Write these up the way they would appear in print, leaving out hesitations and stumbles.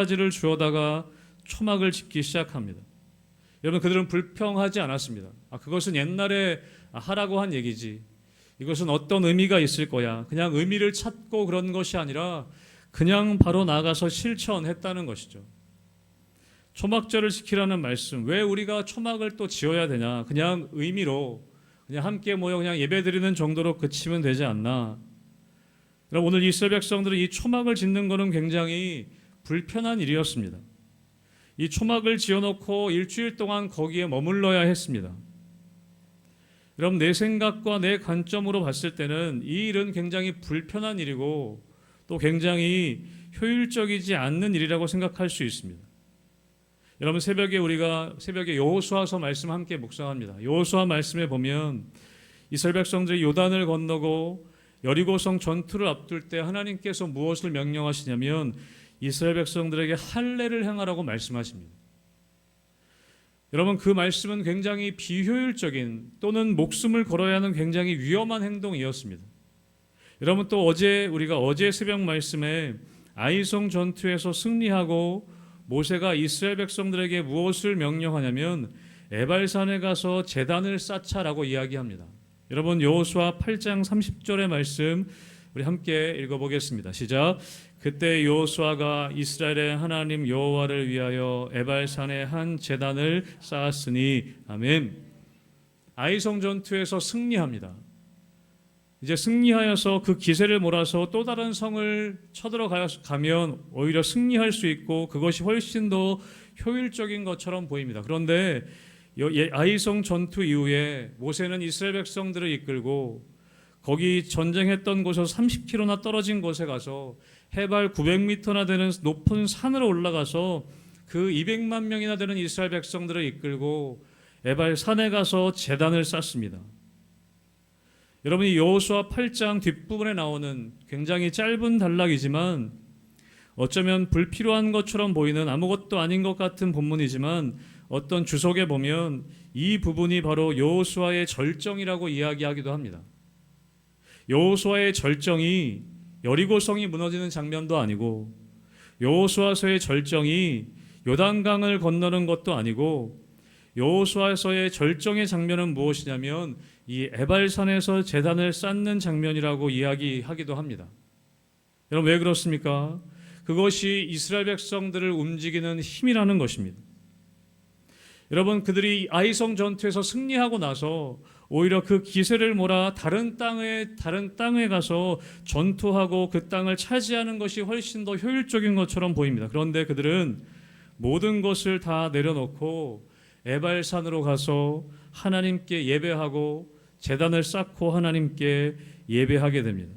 가지를 주워다가 초막을 짓기 시작합니다. 여러분, 그들은 불평하지 않았습니다. 그것은 옛날에 하라고 한 얘기지. 이것은 어떤 의미가 있을 거야. 그냥 의미를 찾고 그런 것이 아니라 그냥 바로 나가서 실천했다는 것이죠. 초막절을 지키라는 말씀, 왜 우리가 초막을 또 지어야 되냐? 그냥 의미로 그냥 함께 모여 그냥 예배드리는 정도로 그치면 되지 않나? 여러분, 오늘 이스라엘 백성들은 이 초막을 짓는 것은 굉장히 불편한 일이었습니다. 이 초막을 지어놓고 일주일 동안 거기에 머물러야 했습니다. 여러분, 내 생각과 내 관점으로 봤을 때는 이 일은 굉장히 불편한 일이고 또 굉장히 효율적이지 않는 일이라고 생각할 수 있습니다. 여러분, 우리가 새벽에 여호수아서 말씀 함께 묵상합니다. 여호수아 말씀에 보면 이스라엘 백성들이 요단을 건너고 여리고성 전투를 앞둘 때 하나님께서 무엇을 명령하시냐면 이스라엘 백성들에게 할례를 행하라고 말씀하십니다. 여러분, 그 말씀은 굉장히 비효율적인 또는 목숨을 걸어야 하는 굉장히 위험한 행동이었습니다. 여러분, 또 우리가 어제 새벽 말씀에 아이성 전투에서 승리하고 모세가 이스라엘 백성들에게 무엇을 명령하냐면 에발산에 가서 제단을 쌓자라고 이야기합니다. 여러분, 여호수아 8장 30절의 말씀 우리 함께 읽어보겠습니다. 시작. 그때 여호수아가 이스라엘의 하나님 여호와를 위하여 에발산에 한 제단을 쌓았으니. 아멘. 아이성 전투에서 승리합니다. 이제 승리하여서 그 기세를 몰아서 또 다른 성을 쳐들어가면 오히려 승리할 수 있고 그것이 훨씬 더 효율적인 것처럼 보입니다. 그런데 아이성 전투 이후에 모세는 이스라엘 백성들을 이끌고 거기 전쟁했던 곳에서 30km나 떨어진 곳에 가서 해발 900m나 되는 높은 산으로 올라가서 그 200만 명이나 되는 이스라엘 백성들을 이끌고 에발 산에 가서 제단을 쌓습니다. 여러분, 이 여호수아 8장 뒷부분에 나오는 굉장히 짧은 단락이지만 어쩌면 불필요한 것처럼 보이는 아무것도 아닌 것 같은 본문이지만 어떤 주석에 보면 이 부분이 바로 여호수아의 절정이라고 이야기하기도 합니다. 여호수아의 절정이 여리고성이 무너지는 장면도 아니고 여호수아서의 절정이 요단강을 건너는 것도 아니고 여호수아서의 절정의 장면은 무엇이냐면 이 에발산에서 제단을 쌓는 장면이라고 이야기하기도 합니다. 여러분, 왜 그렇습니까? 그것이 이스라엘 백성들을 움직이는 힘이라는 것입니다. 여러분, 그들이 아이성 전투에서 승리하고 나서 오히려 그 기세를 몰아 다른 땅에 가서 전투하고 그 땅을 차지하는 것이 훨씬 더 효율적인 것처럼 보입니다. 그런데 그들은 모든 것을 다 내려놓고 에발산으로 가서 하나님께 예배하고 제단을 쌓고 하나님께 예배하게 됩니다.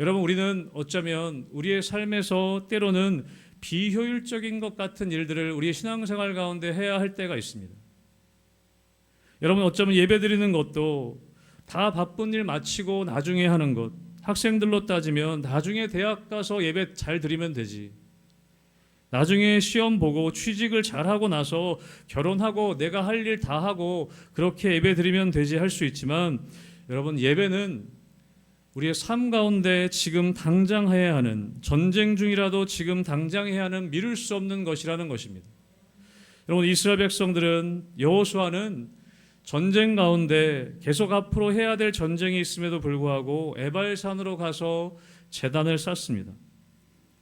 여러분, 우리는 어쩌면 우리의 삶에서 때로는 비효율적인 것 같은 일들을 우리의 신앙생활 가운데 해야 할 때가 있습니다. 여러분, 어쩌면 예배드리는 것도 다 바쁜 일 마치고 나중에 하는 것, 학생들로 따지면 나중에 대학 가서 예배 잘 드리면 되지, 나중에 시험 보고 취직을 잘하고 나서 결혼하고 내가 할 일 다 하고 그렇게 예배 드리면 되지 할 수 있지만 여러분, 예배는 우리의 삶 가운데 지금 당장 해야 하는, 전쟁 중이라도 지금 당장 해야 하는 미룰 수 없는 것이라는 것입니다. 여러분, 이스라엘 백성들은 여호수아는 전쟁 가운데 계속 앞으로 해야 될 전쟁이 있음에도 불구하고 에발산으로 가서 제단을 쌓습니다.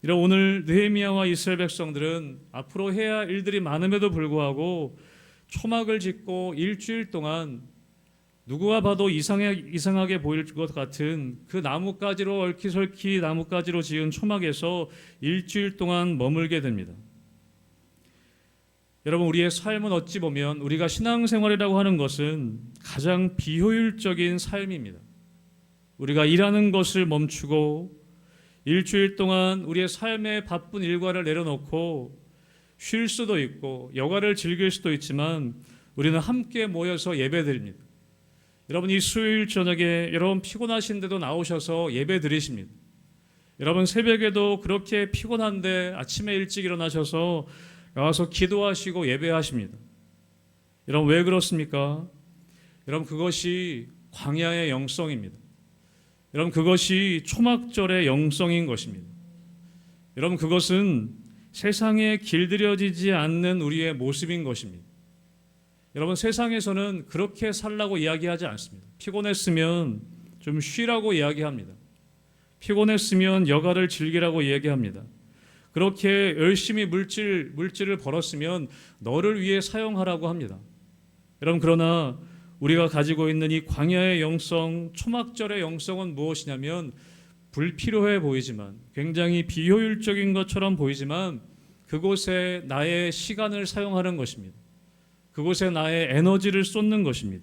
이런 오늘 느헤미야와 이스라엘 백성들은 앞으로 해야 할 일들이 많음에도 불구하고 초막을 짓고 일주일 동안 누구가 봐도 이상하게 보일 것 같은 그 나뭇가지로 얼키설키 나뭇가지로 지은 초막에서 일주일 동안 머물게 됩니다. 여러분, 우리의 삶은 어찌 보면 우리가 신앙생활이라고 하는 것은 가장 비효율적인 삶입니다. 우리가 일하는 것을 멈추고 일주일 동안 우리의 삶의 바쁜 일과를 내려놓고 쉴 수도 있고 여가를 즐길 수도 있지만 우리는 함께 모여서 예배드립니다. 여러분, 이 수요일 저녁에 여러분 피곤하신데도 나오셔서 예배 드리십니다. 여러분, 새벽에도 그렇게 피곤한데 아침에 일찍 일어나셔서 나와서 기도하시고 예배하십니다. 여러분, 왜 그렇습니까? 여러분, 그것이 광야의 영성입니다. 여러분, 그것이 초막절의 영성인 것입니다. 여러분, 그것은 세상에 길들여지지 않는 우리의 모습인 것입니다. 여러분, 세상에서는 그렇게 살라고 이야기하지 않습니다. 피곤했으면 좀 쉬라고 이야기합니다. 피곤했으면 여가를 즐기라고 이야기합니다. 그렇게 열심히 물질을 벌었으면 너를 위해 사용하라고 합니다. 여러분, 그러나 우리가 가지고 있는 이 광야의 영성, 초막절의 영성은 무엇이냐면 불필요해 보이지만, 굉장히 비효율적인 것처럼 보이지만 그곳에 나의 시간을 사용하는 것입니다. 그곳에 나의 에너지를 쏟는 것입니다.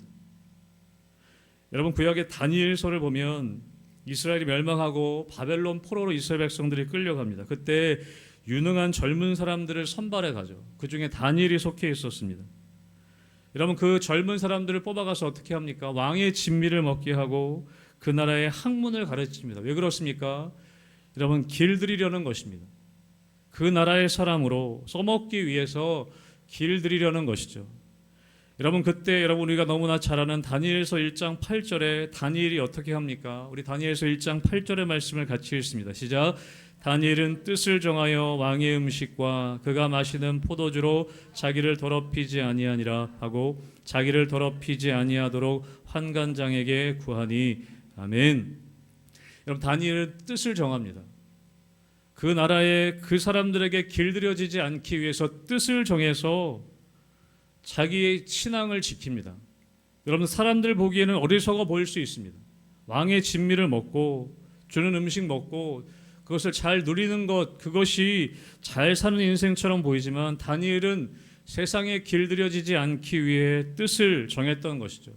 여러분, 구약의 다니엘서를 보면 이스라엘이 멸망하고 바벨론 포로로 이스라엘 백성들이 끌려갑니다. 그때 유능한 젊은 사람들을 선발해 가죠. 그 중에 다니엘이 속해 있었습니다. 여러분, 그 젊은 사람들을 뽑아가서 어떻게 합니까? 왕의 진미를 먹게 하고 그 나라의 학문을 가르칩니다. 왜 그렇습니까? 여러분, 길들이려는 것입니다. 그 나라의 사람으로 써먹기 위해서 길들이려는 것이죠. 여러분, 그때 우리가 너무나 잘 아는 다니엘서 1장 8절에 다니엘이 어떻게 합니까? 우리 다니엘서 1장 8절의 말씀을 같이 읽습니다. 시작. 다니엘은 뜻을 정하여 왕의 음식과 그가 마시는 포도주로 자기를 더럽히지 아니하니라 하고 자기를 더럽히지 아니하도록 환관장에게 구하니. 아멘. 여러분, 다니엘은 뜻을 정합니다. 그 나라의 그 사람들에게 길들여지지 않기 위해서 뜻을 정해서 자기의 신앙을 지킵니다. 여러분, 사람들 보기에는 어리석어 보일 수 있습니다. 왕의 진미를 먹고 주는 음식 먹고 그것을 잘 누리는 것, 그것이 잘 사는 인생처럼 보이지만 다니엘은 세상에 길들여지지 않기 위해 뜻을 정했던 것이죠.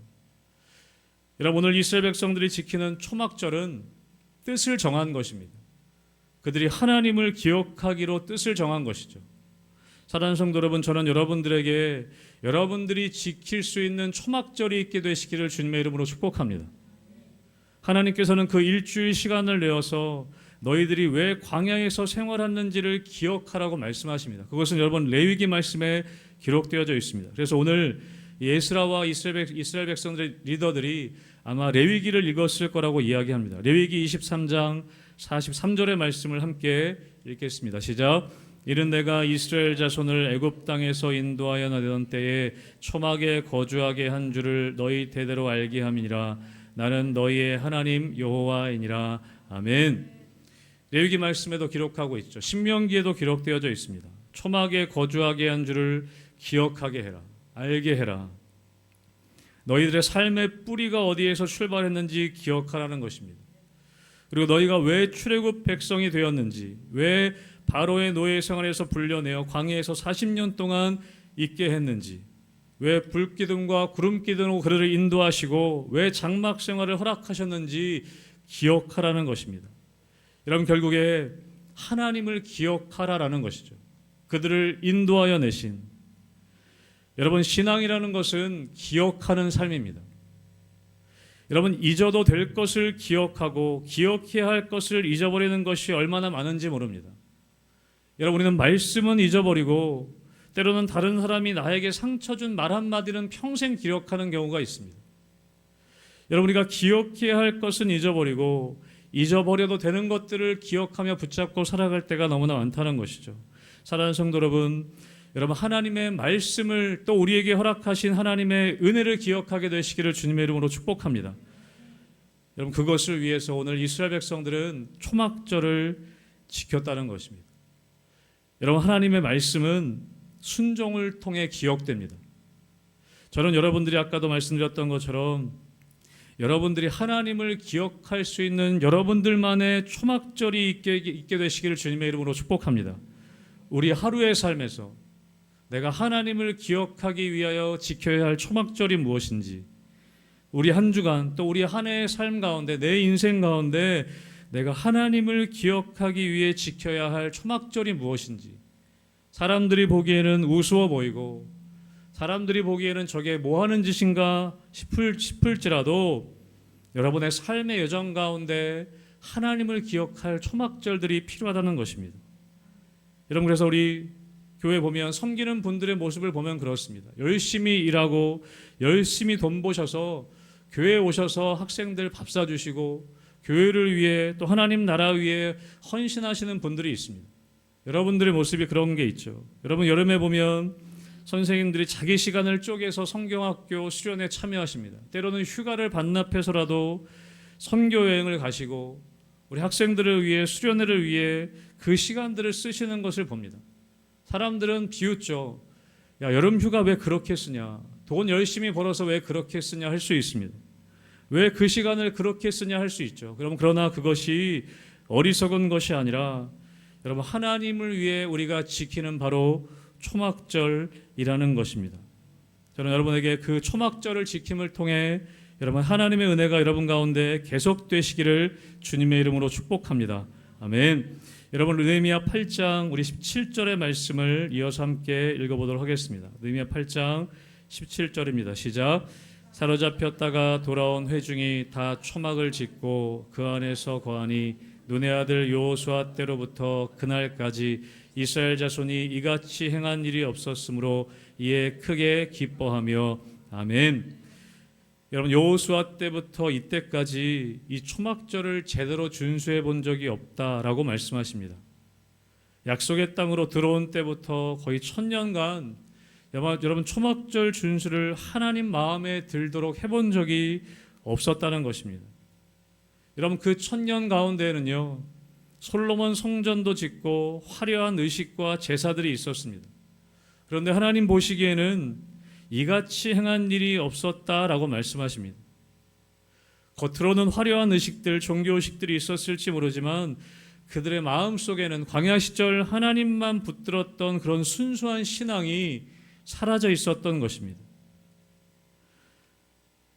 여러분, 오늘 이스라엘 백성들이 지키는 초막절은 뜻을 정한 것입니다. 그들이 하나님을 기억하기로 뜻을 정한 것이죠. 사랑하는 성도 여러분, 저는 여러분들에게 여러분들이 지킬 수 있는 초막절이 있게 되시기를 주님의 이름으로 축복합니다. 하나님께서는 그 일주일 시간을 내어서 너희들이 왜 광야에서 생활했는지를 기억하라고 말씀하십니다. 그것은 여러분 레위기 말씀에 기록되어져 있습니다. 그래서 오늘 에스라와 이스라엘 백성들의 리더들이 아마 레위기를 읽었을 거라고 이야기합니다. 레위기 23장 43절의 말씀을 함께 읽겠습니다. 시작. 이는 내가 이스라엘 자손을 애굽 땅에서 인도하여 내던 때에 초막에 거주하게 한 줄을 너희 대대로 알게 함이니라. 나는 너희의 하나님 여호와이니라. 아멘. 레위기 말씀에도 기록하고 있죠. 신명기에도 기록되어져 있습니다. 초막에 거주하게 한 줄을 기억하게 해라. 알게 해라. 너희들의 삶의 뿌리가 어디에서 출발했는지 기억하라는 것입니다. 그리고 너희가 왜 출애굽 백성이 되었는지, 왜 바로의 노예 생활에서 불려내어 광야에서 40년 동안 있게 했는지, 왜 불기둥과 구름기둥으로 그들을 인도하시고 왜 장막 생활을 허락하셨는지 기억하라는 것입니다. 여러분, 결국에 하나님을 기억하라라는 것이죠. 그들을 인도하여 내신. 여러분, 신앙이라는 것은 기억하는 삶입니다. 여러분, 잊어도 될 것을 기억하고 기억해야 할 것을 잊어버리는 것이 얼마나 많은지 모릅니다. 여러분, 우리는 말씀은 잊어버리고 때로는 다른 사람이 나에게 상처 준 말 한마디는 평생 기억하는 경우가 있습니다. 여러분, 우리가 기억해야 할 것은 잊어버리고 잊어버려도 되는 것들을 기억하며 붙잡고 살아갈 때가 너무나 많다는 것이죠. 사랑하는 성도 여러분, 하나님의 말씀을 또 우리에게 허락하신 하나님의 은혜를 기억하게 되시기를 주님의 이름으로 축복합니다. 여러분, 그것을 위해서 오늘 이스라엘 백성들은 초막절을 지켰다는 것입니다. 여러분, 하나님의 말씀은 순종을 통해 기억됩니다. 저는 여러분들이 아까도 말씀드렸던 것처럼 여러분들이 하나님을 기억할 수 있는 여러분들만의 초막절이 있게 되시기를 주님의 이름으로 축복합니다. 우리 하루의 삶에서 내가 하나님을 기억하기 위하여 지켜야 할 초막절이 무엇인지, 우리 한 주간 또 우리 한 해의 삶 가운데 내 인생 가운데 내가 하나님을 기억하기 위해 지켜야 할 초막절이 무엇인지, 사람들이 보기에는 우스워 보이고 사람들이 보기에는 저게 뭐 하는 짓인가 싶을지라도 여러분의 삶의 여정 가운데 하나님을 기억할 초막절들이 필요하다는 것입니다. 여러분, 그래서 우리 교회 보면 섬기는 분들의 모습을 보면 그렇습니다. 열심히 일하고 열심히 돈 버셔서 교회에 오셔서 학생들 밥 사주시고 교회를 위해 또 하나님 나라 위해 헌신하시는 분들이 있습니다. 여러분들의 모습이 그런 게 있죠. 여러분 여름에 보면 선생님들이 자기 시간을 쪼개서 성경학교 수련회 참여하십니다. 때로는 휴가를 반납해서라도 선교 여행을 가시고 우리 학생들을 위해 수련회를 위해 그 시간들을 쓰시는 것을 봅니다. 사람들은 비웃죠. 야, 여름 휴가 왜 그렇게 쓰냐? 돈 열심히 벌어서 왜 그렇게 쓰냐 할 수 있습니다. 왜 그 시간을 그렇게 쓰냐 할 수 있죠. 그러나 그것이 어리석은 것이 아니라 여러분 하나님을 위해 우리가 지키는 바로 초막절이라는 것입니다. 저는 여러분에게 그 초막절을 지킴을 통해 여러분 하나님의 은혜가 여러분 가운데 계속되시기를 주님의 이름으로 축복합니다. 아멘. 여러분 느헤미야 8장 우리 17절의 말씀을 이어서 함께 읽어보도록 하겠습니다. 느헤미야 8장 17절입니다. 시작. 사로잡혔다가 돌아온 회중이 다 초막을 짓고 그 안에서 거하니 눈의 아들 여호수아 때로부터 그날까지 이스라엘 자손이 이같이 행한 일이 없었으므로 이에 크게 기뻐하며 아멘. 여러분 여호수아 때부터 이때까지 이 초막절을 제대로 준수해 본 적이 없다라고 말씀하십니다. 약속의 땅으로 들어온 때부터 거의 1000년간 여러분 초막절 준수를 하나님 마음에 들도록 해본 적이 없었다는 것입니다. 여러분 그 1000년 가운데에는요 솔로몬 성전도 짓고 화려한 의식과 제사들이 있었습니다. 그런데 하나님 보시기에는 이같이 행한 일이 없었다라고 말씀하십니다. 겉으로는 화려한 의식들, 종교의식들이 있었을지 모르지만 그들의 마음속에는 광야 시절 하나님만 붙들었던 그런 순수한 신앙이 사라져 있었던 것입니다.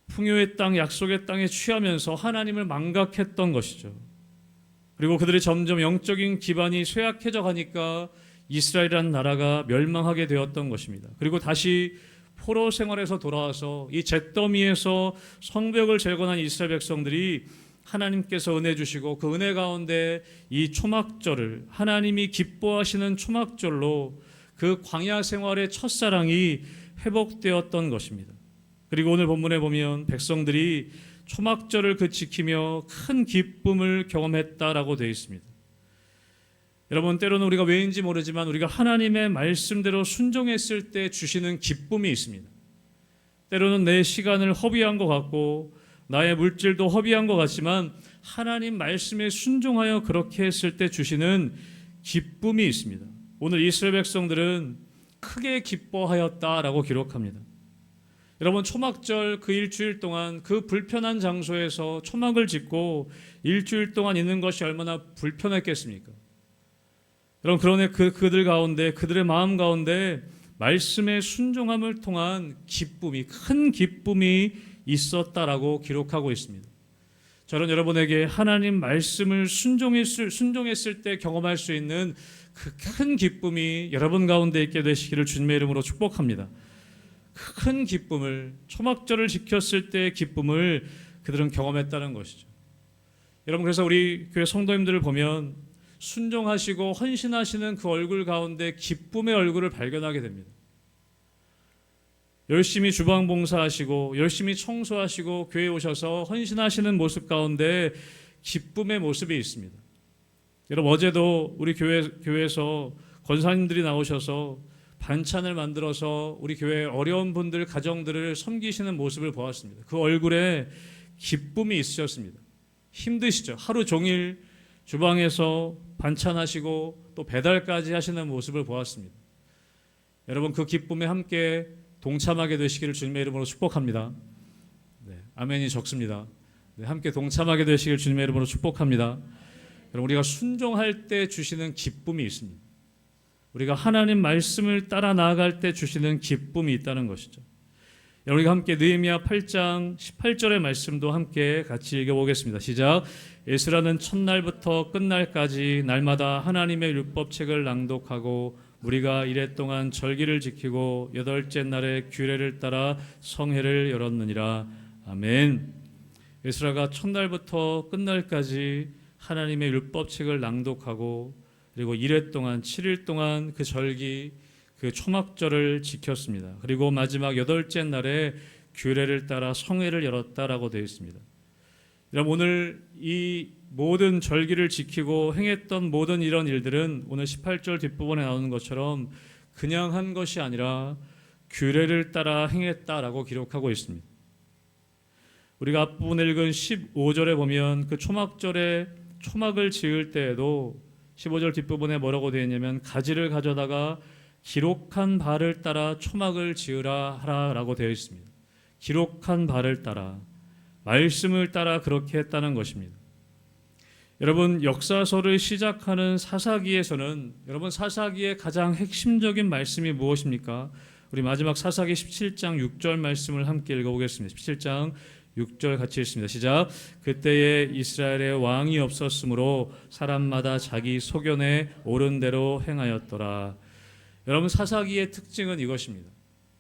풍요의 땅, 약속의 땅에 취하면서 하나님을 망각했던 것이죠. 그리고 그들이 점점 영적인 기반이 쇠약해져 가니까 이스라엘이라는 나라가 멸망하게 되었던 것입니다. 그리고 다시 포로 생활에서 돌아와서 이 잿더미에서 성벽을 재건한 이스라엘 백성들이 하나님께서 은혜 주시고 그 은혜 가운데 이 초막절을 하나님이 기뻐하시는 초막절로 그 광야 생활의 첫사랑이 회복되었던 것입니다. 그리고 오늘 본문에 보면 백성들이 초막절을 지키며 큰 기쁨을 경험했다라고 되어 있습니다. 여러분 때로는 우리가 왜인지 모르지만 우리가 하나님의 말씀대로 순종했을 때 주시는 기쁨이 있습니다. 때로는 내 시간을 허비한 것 같고 나의 물질도 허비한 것 같지만 하나님 말씀에 순종하여 그렇게 했을 때 주시는 기쁨이 있습니다. 오늘 이스라엘 백성들은 크게 기뻐하였다라고 기록합니다. 여러분 초막절 그 일주일 동안 그 불편한 장소에서 초막을 짓고 일주일 동안 있는 것이 얼마나 불편했겠습니까? 여러분 그러네 그들 가운데 그들의 마음 가운데 말씀의 순종함을 통한 기쁨이 큰 기쁨이 있었다라고 기록하고 있습니다. 저는 여러분에게 하나님 말씀을 순종했을 때 경험할 수 있는 그 큰 기쁨이 여러분 가운데 있게 되시기를 주님의 이름으로 축복합니다. 큰 기쁨을 초막절을 지켰을 때의 기쁨을 그들은 경험했다는 것이죠. 여러분 그래서 우리 교회 성도님들을 보면 순종하시고 헌신하시는 그 얼굴 가운데 기쁨의 얼굴을 발견하게 됩니다. 열심히 주방 봉사하시고 열심히 청소하시고 교회에 오셔서 헌신하시는 모습 가운데 기쁨의 모습이 있습니다. 여러분 어제도 우리 교회에서 권사님들이 나오셔서 반찬을 만들어서 우리 교회 어려운 분들 가정들을 섬기시는 모습을 보았습니다. 그 얼굴에 기쁨이 있으셨습니다. 힘드시죠? 하루 종일 주방에서 반찬하시고 또 배달까지 하시는 모습을 보았습니다. 여러분 그 기쁨에 함께 동참하게 되시기를 주님의 이름으로 축복합니다. 네, 아멘이 적습니다. 네, 함께 동참하게 되시기를 주님의 이름으로 축복합니다. 여러분 우리가 순종할 때 주시는 기쁨이 있습니다. 우리가 하나님 말씀을 따라 나아갈 때 주시는 기쁨이 있다는 것이죠. 여러분 우리가 함께 느헤미야 8장 18절의 말씀도 함께 같이 읽어보겠습니다. 시작. 에스라는 첫날부터 끝날까지 날마다 하나님의 율법책을 낭독하고 우리가 이래 동안 절기를 지키고 여덟째 날에 규례를 따라 성회를 열었느니라. 아멘. 에스라가 첫날부터 끝날까지 하나님의 율법책을 낭독하고 그리고 이래 동안 7일 동안 그 절기 그 초막절을 지켰습니다. 그리고 마지막 여덟째 날에 규례를 따라 성회를 열었다라고 되어 있습니다. 여러분 오늘 이 모든 절기를 지키고 행했던 모든 이런 일들은 오늘 18절 뒷부분에 나오는 것처럼 그냥 한 것이 아니라 규례를 따라 행했다라고 기록하고 있습니다. 우리가 앞부분에 읽은 15절에 보면 그 초막절에 초막을 지을 때에도 15절 뒷부분에 뭐라고 되어 있냐면 가지를 가져다가 기록한 바를 따라 초막을 지으라 하라라고 되어 있습니다. 기록한 바를 따라, 말씀을 따라 그렇게 했다는 것입니다. 여러분, 역사서를 시작하는 사사기에서는 여러분 사사기의 가장 핵심적인 말씀이 무엇입니까? 우리 마지막 사사기 17장 6절 말씀을 함께 읽어보겠습니다. 17장 6절 같이 읽습니다. 시작. 그때에 이스라엘에 왕이 없었으므로 사람마다 자기 소견에 옳은 대로 행하였더라. 여러분, 사사기의 특징은 이것입니다.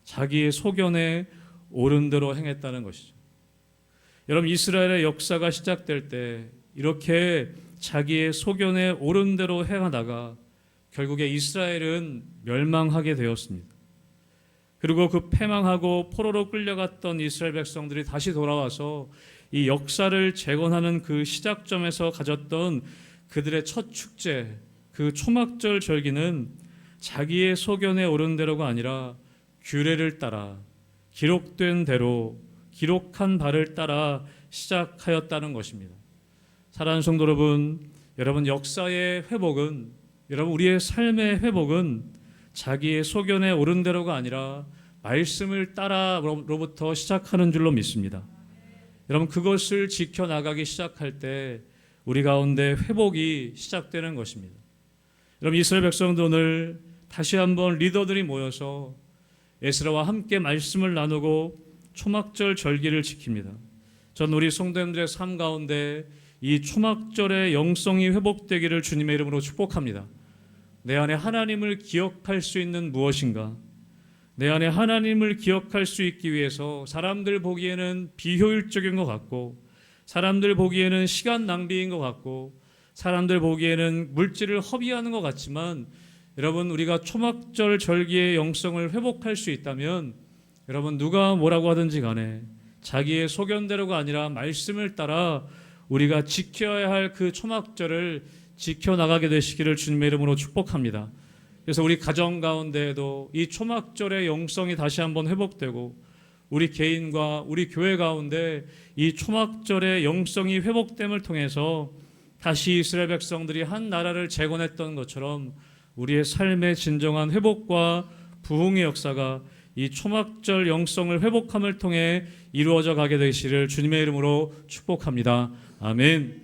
자기의 소견에 옳은 대로 행했다는 것이죠. 여러분, 이스라엘의 역사가 시작될 때 이렇게 자기의 소견에 옳은 대로 행하다가 결국에 이스라엘은 멸망하게 되었습니다. 그리고 그 패망하고 포로로 끌려갔던 이스라엘 백성들이 다시 돌아와서 이 역사를 재건하는 그 시작점에서 가졌던 그들의 첫 축제, 그 초막절 절기는 자기의 소견에 옳은 대로가 아니라 규례를 따라 기록된 대로 기록한 바를 따라 시작하였다는 것입니다. 사랑하는 성도 여러분 역사의 회복은, 여러분 우리의 삶의 회복은 자기의 소견에 옳은 대로가 아니라 말씀을 따라로부터 시작하는 줄로 믿습니다. 여러분, 그것을 지켜나가기 시작할 때 우리 가운데 회복이 시작되는 것입니다. 여러분, 이스라엘 백성도 오늘 다시 한번 리더들이 모여서 에스라와 함께 말씀을 나누고 초막절 절기를 지킵니다. 전 우리 성도님들의 삶 가운데 이 초막절의 영성이 회복되기를 주님의 이름으로 축복합니다. 내 안에 하나님을 기억할 수 있는 무엇인가? 내 안에 하나님을 기억할 수 있기 위해서 사람들 보기에는 비효율적인 것 같고, 사람들 보기에는 시간 낭비인 것 같고, 사람들 보기에는 물질을 허비하는 것 같지만, 여러분 우리가 초막절 절기의 영성을 회복할 수 있다면 여러분 누가 뭐라고 하든지 간에 자기의 소견대로가 아니라 말씀을 따라 우리가 지켜야 할 그 초막절을 지켜나가게 되시기를 주님의 이름으로 축복합니다. 그래서 우리 가정 가운데에도 이 초막절의 영성이 다시 한번 회복되고 우리 개인과 우리 교회 가운데 이 초막절의 영성이 회복됨을 통해서 다시 이스라엘 백성들이 한 나라를 재건했던 것처럼 우리의 삶의 진정한 회복과 부흥의 역사가 이 초막절 영성을 회복함을 통해 이루어져 가게 되시기를 주님의 이름으로 축복합니다. 아멘.